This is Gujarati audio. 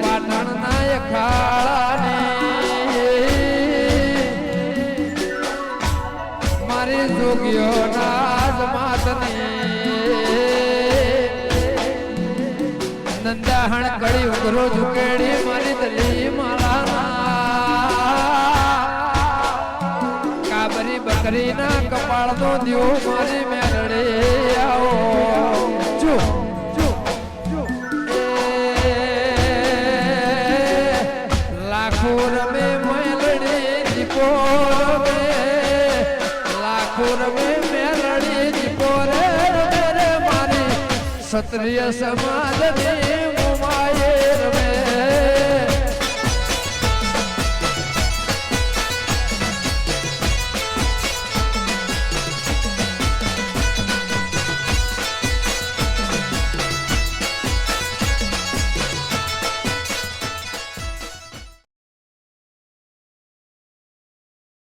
પાટણ ના અખાડાની મારી જોગીઓ નાજ માતની નંદાહણ કડી ઉઘરો ઝુકેડી મારી દલી માળાના કાબરી બકરી ના કપાળ નો દીવો મારી મેરડે આવો જો લાખો રમે મેલડી દીપો રમે લાખો રમે મેલડી દીપો રે મારી ક્ષત્રિય સમાજ